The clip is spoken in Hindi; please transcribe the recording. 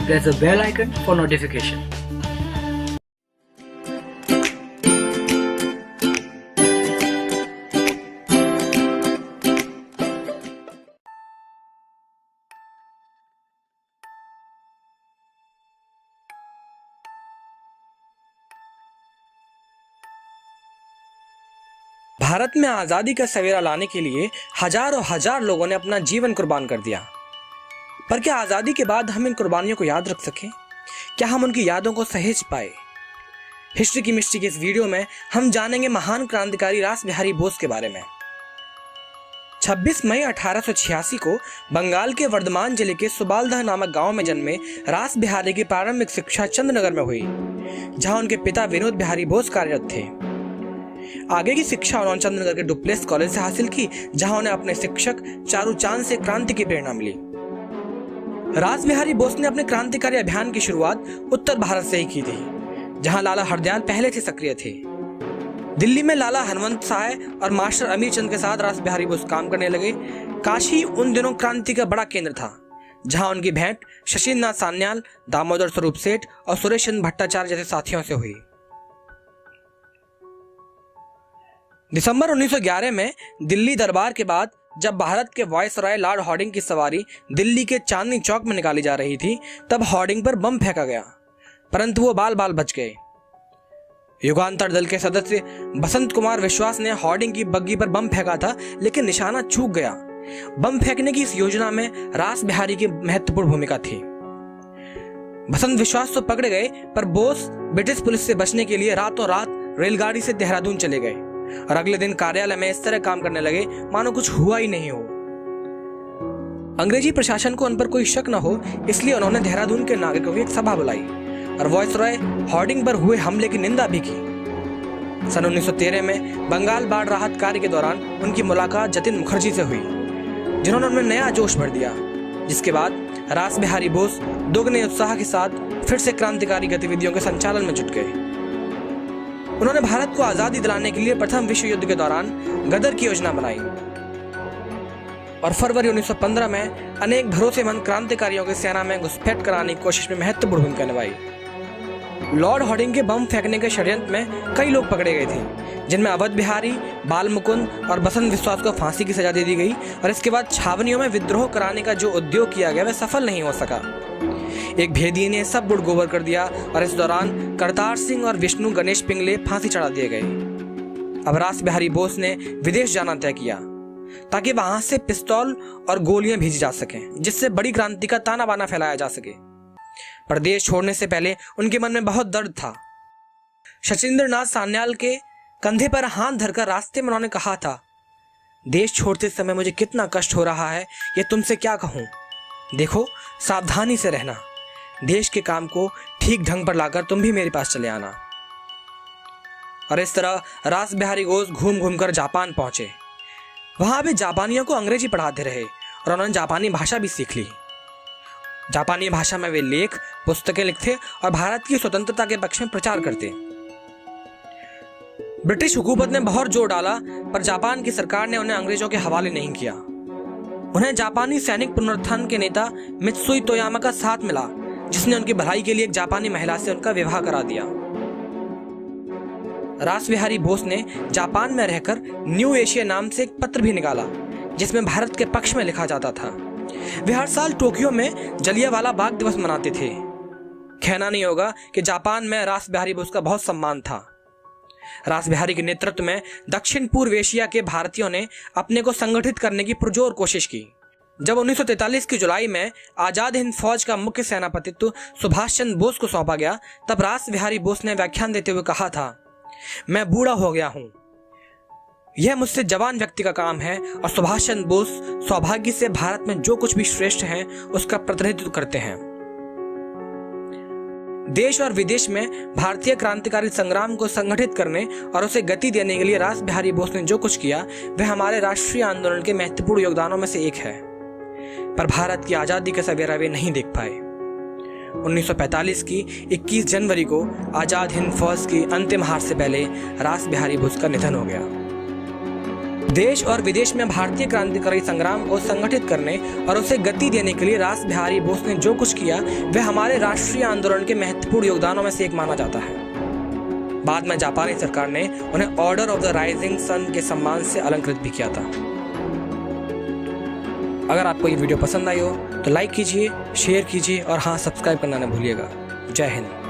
press the bell icon for notification. Bharat में आज़ादी का सवेरा लाने के लिए हजारों हजार लोगों ने अपना जीवन कुर्बान कर दिया। पर क्या आज़ादी के बाद हम इन कुर्बानियों को याद रख सकें? क्या हम उनकी यादों को सहेज पाए? हिस्ट्री की मिस्ट्री के इस वीडियो में हम जानेंगे महान क्रांतिकारी रास बिहारी बोस के बारे में। 26 मई 1886 को बंगाल के वर्धमान जिले के सुबालदह नामक गांव में जन्मे रास बिहारी की प्रारंभिक शिक्षा चंद्रनगर में हुई, जहां उनके पिता विनोद बिहारी बोस कार्यरत थे। आगे की शिक्षा उन्होंने चंद्रनगर के डुप्लेस कॉलेज से हासिल की, जहां उन्हें अपने शिक्षक चारूचांद से क्रांति की प्रेरणा मिली। रास बिहारी बोस ने अपने क्रांतिकारी अभियान की शुरुआत उत्तर भारत से ही की थी, जहां लाला हरदयाल पहले से सक्रिय थे। दिल्ली में लाला हनुमंत साय और मास्टर अमीर चंद के साथ रास बिहारी बोस काम करने लगे। काशी उन दिनों क्रांति का बड़ा केंद्र था, जहां उनकी भेंट शशीन्द्रनाथ सान्याल, दामोदर स्वरूप सेठ और सुरेश चंद्र भट्टाचार्य जैसे साथियों से हुई। दिसंबर 1911 में दिल्ली दरबार के बाद जब भारत के वायसराय लॉर्ड हॉर्डिंग की सवारी दिल्ली के चांदनी चौक में निकाली जा रही थी, तब हॉर्डिंग पर बम फेंका गया, परंतु वो बाल बाल बच गए। युगांतर दल के सदस्य बसंत कुमार विश्वास ने हॉर्डिंग की बग्गी पर बम फेंका था, लेकिन निशाना चूक गया। बम फेंकने की इस योजना में रास बिहारी की महत्वपूर्ण भूमिका थी। बसंत विश्वास तो पकड़े गए, पर बोस ब्रिटिश पुलिस से बचने के लिए रातों रात रेलगाड़ी से देहरादून चले गए और अगले दिन कार्यालय में इस तरह काम करने लगे मानो कुछ हुआ ही नहीं हो। अंग्रेजी प्रशासन को उन पर कोई शक न हो, इसलिए उन्होंने देहरादून के नागरिकों की एक सभा बुलाई और वायसराय हॉर्डिंग पर हुए हमले की निंदा भी की। सन 1913 में बंगाल बाढ़ राहत कार्य के दौरान उनकी मुलाकात जतिन मुखर्जी से हुई, जिन्होंने उनमें नया जोश भर दिया, जिसके बाद रास बिहारी बोस दोगुने उत्साह के साथ फिर से क्रांतिकारी गतिविधियों के संचालन में जुट गए। उन्होंने भारत को आजादी दिलाने के लिए प्रथम विश्व युद्ध के दौरान गदर की योजना बनाई और फरवरी 1915 में अनेक भरोसेमंद क्रांतिकारियों की सेना में घुसपैठ कराने की कोशिश में महत्वपूर्ण भूमिका निभाई। लॉर्ड हॉर्डिंग के बम फेंकने के षड्यंत्र में कई लोग पकड़े गए थे, जिनमें अवध बिहारी, बाल मुकुंद और बसंत विश्वास को फांसी की सजा दे दी गई और इसके बाद छावनियों में विद्रोह कराने का जो उद्योग किया गया वह सफल नहीं हो सका। एक भेदिये ने सब गुड़ गोबर कर दिया और इस दौरान करतार सिंह और विष्णु गणेश पिंगले फांसी चढ़ा दिए गए। अब रास बिहारी बोस ने विदेश जाना तय किया ताकि वहां से पिस्तौल और गोलियां भेजी जा सकें, जिससे बड़ी क्रांति का ताना बाना फैलाया जा सके। पर देश छोड़ने से पहले उनके मन में बहुत दर्द था। शशीन्द्रनाथ सान्याल के कंधे पर हाथ धरकर रास्ते में उन्होंने कहा था, देश छोड़ते समय मुझे कितना कष्ट हो रहा है, ये तुमसे क्या कहूं। देखो, सावधानी से रहना। देश के काम को ठीक ढंग पर लाकर तुम भी मेरे पास चले आना। और इस तरह रास बिहारी बोस घूम घूम कर जापान पहुंचे। वहां भी जापानियों को अंग्रेजी पढ़ाते रहे और उन्होंने जापानी भाषा भी सीख ली। जापानी भाषा में वे लेख, पुस्तकें लिखते और भारत की स्वतंत्रता के पक्ष में प्रचार करते। ब्रिटिश हुकूमत ने बहुत जोर डाला, पर जापान की सरकार ने उन्हें अंग्रेजों के हवाले नहीं किया। उन्हें जापानी सैनिक पुनरुत्थान के नेता मित्सुई तोयामा का साथ मिला, जिसने उनकी भलाई के लिए एक जापानी महिला से उनका विवाह करा दिया। रास बिहारी बोस ने जापान में रहकर न्यू एशिया नाम से एक पत्र भी निकाला, जिसमें भारत के पक्ष में लिखा जाता था। वे हर साल टोक्यो में जलियांवाला बाग दिवस मनाते थे। कहना नहीं होगा कि जापान में रास बिहारी बोस का बहुत सम्मान था। रास बिहारी के नेतृत्व में दक्षिण पूर्व एशिया के भारतीयों ने अपने को संगठित करने की पुरजोर कोशिश की। जब 1943 की जुलाई में आजाद हिंद फौज का मुख्य सेनापतित्व सुभाष चंद्र बोस को सौंपा गया, तब रास बिहारी बोस ने व्याख्यान देते हुए कहा था, मैं बूढ़ा हो गया हूं, यह मुझसे जवान व्यक्ति का काम है और सुभाष चंद्र बोस सौभाग्य से भारत में जो कुछ भी श्रेष्ठ है उसका प्रतिनिधित्व करते हैं। देश और विदेश में भारतीय क्रांतिकारी संग्राम को संगठित करने और उसे गति देने के लिए रास बिहारी बोस ने जो कुछ किया वह हमारे राष्ट्रीय आंदोलन के महत्वपूर्ण योगदानों में से एक है। पर भारत की आजादी का सवेरा वे नहीं देख पाए। 1945 की 21 जनवरी को आजाद हिंद फौज की अंतिम हार से पहले रास बिहारी बोस का निधन हो गया। देश और विदेश में भारतीय क्रांतिकारी संग्राम को संगठित करने और उसे गति देने के लिए रास बिहारी बोस ने जो कुछ किया वह हमारे राष्ट्रीय आंदोलन के महत्वपूर्ण योगदानों में से एक माना जाता है। बाद में जापानी सरकार ने उन्हें order of the rising sun के सम्मान से अलंकृत भी किया था। अगर आपको ये वीडियो पसंद आई हो तो लाइक कीजिए, शेयर कीजिए और हाँ, सब्सक्राइब करना न भूलिएगा। जय हिंद।